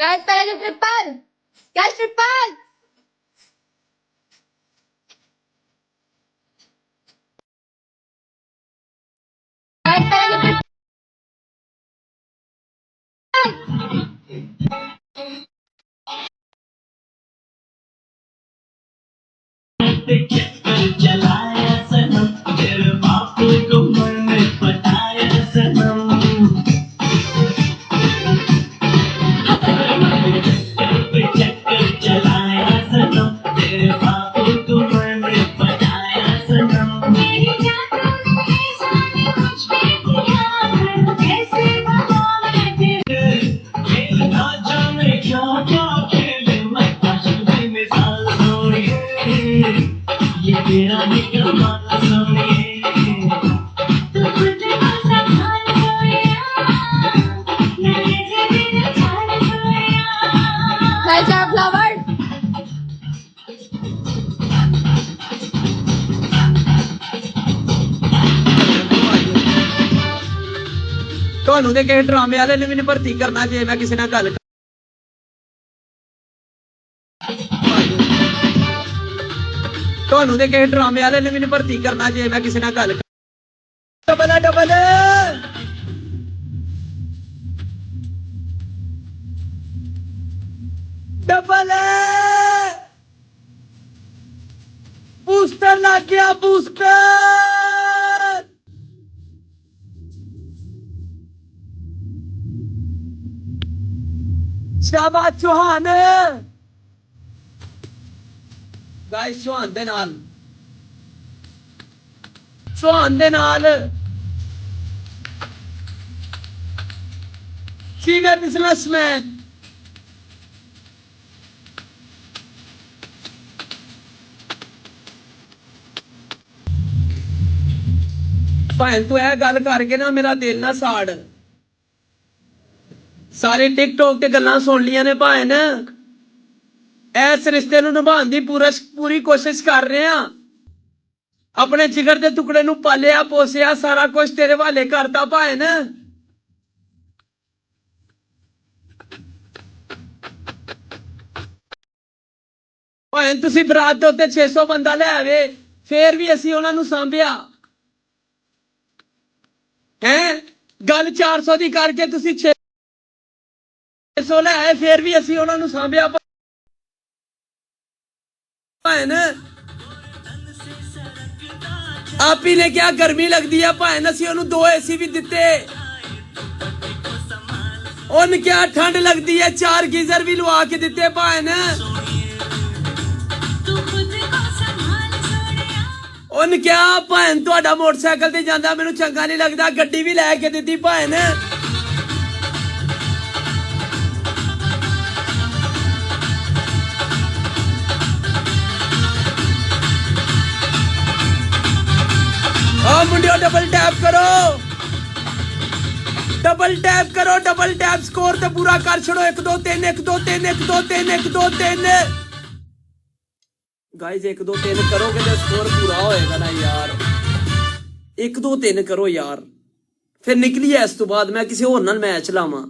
Guys, tayo tripal! Guys, tripal! Guys, tayo tripal! चलाया सनम तेरे बापू को मैंने पटाया सनम चक्कर चलाया सनम तेरे बापू को मैंने पटाया सनम मेरी जान तूने जाने मुझ पे किया कैसे बताऊं मैं तेरे खेल ना जाने क्या क्या खेले मैं आशिकी मिसाल थोड़ी ये तेरा ही कमाल सोनिए तू खुद को संभाल सोया मेरे दिल चाल सोया Guys, our flower! ਤੁਹਾਨੂੰ ਤੇ ਕਿਸੇ ਡਰਾਮੇ ਵਾਲੇ ਨੇ ਵੀ ਨਹੀਂ ਭਰਤੀ ਕਰਨਾ ਜੇ ਮੈਂ ਕਿਸੇ ਨਾਲ ਗੱਲ ਤੁਹਾਨੂੰ ਤੇ ਕਿਸੇ ਡਰਾਮੇ ਵਾਲੇ ਨੇ ਵੀ ਨਹੀਂ ਭਰਤੀ ਕਰਨਾ ਜੇ ਮੈਂ ਕਿਸੇ ਨਾਲ ਗੱਲ ਡਬਲ ਡਬਲ ਡਬਲ ਬੂਸਟਰ ਲੱਗ ਗਿਆ ਬੂਸਟਰ ਸ਼ਾਬਾਸ਼ ਚੌਹਾਨ ਗਾਇਸ ਚੌਹਾਨ ਦੇ ਨਾਲ ਸੀਨੀਅਰ ਬਿਜ਼ਨਸਮੈਨ ਭਾਵੇਂ ਤੂੰ ਇਹ ਗੱਲ ਕਰਕੇ ਨਾ ਮੇਰਾ ਦਿਲ ਨਾ ਸਾੜ ਸਾਰੇ ਟਿਕਟੋਕ ਤੇ ਗੱਲਾਂ ਸੁਣ ਲੀਆਂ ਨੇ ਭਾਵੇਂ ਨਾ ਇਸ ਰਿਸ਼ਤੇ ਨੂੰ ਨਿਭਾਉਣ ਦੀ ਪੂਰੀ ਕੋਸ਼ਿਸ਼ ਕਰ ਰਹੇ ਆ ਆਪਣੇ ਜਿਗਰ ਦੇ ਟੁਕੜੇ ਨੂੰ ਪਾਲਿਆ ਪੋਸਿਆ ਸਾਰਾ ਕੁਝ ਤੇਰੇ ਹਵਾਲੇ ਕਰਤਾ ਭਾਵੇਂ ਨਾ ਭਾਵੇਂ ਤੁਸੀਂ ਬਰਾਤ ਦੇ ਉੱਤੇ 600 ਬੰਦਾ ਲੈ ਆਵੇ ਫੇਰ ਵੀ ਅਸੀਂ ਉਹਨਾਂ ਨੂੰ ਸਾਂਭਿਆ ਹੈ ਗੱਲ 400 ਦੀ ਕਰਕੇ ਤੁਸੀਂ 600 ਲੈ ਆਏ ਫੇਰ ਵੀ ਅਸੀਂ ਉਹਨਾਂ ਨੂੰ ਸਾਂਭਿਆ ਭੈਣ ਆਪੀ ਨੇ ਕਿਹਾ ਗਰਮੀ ਲੱਗਦੀ ਆ ਭੈਣ ਅਸੀਂ ਉਹਨੂੰ 2 ਏਸੀ ਵੀ ਦਿੱਤੇ ਉਹਨੇ ਕਿਹਾ ਠੰਡ ਲੱਗਦੀ ਹੈ 4 ਗੀਜ਼ਰ ਵੀ ਲਵਾ ਕੇ ਦਿੱਤੇ ਭੈਣ ਉਹਨੇ ਕਿਹਾ ਭੈਣ ਤੁਹਾਡਾ ਮੋਟਰਸਾਈਕਲ ਤੇ ਜਾਂਦਾ ਮੈਨੂੰ ਚੰਗਾ ਨਹੀਂ ਲੱਗਦਾ ਗੱਡੀ ਵੀ ਲੈ ਕੇ ਦਿੱਤੀ ਭੈਣ ਆ ਮੁੰਡਿਓ ਡਬਲ ਟੈਪ ਕਰੋ ਡਬਲ ਟੈਪ ਸਕੋਰ ਤੇ ਪੂਰਾ ਕਰ ਛੜੋ 1 2 3 1 2 3 1 2 3 1 2 3 गाइस 1 2 3 करोगे तो स्कोर पूरा होएगा ना यार 1 2 3 करो यार फिर निकली है इस तो बाद मैं किसी और नाल मैच लावां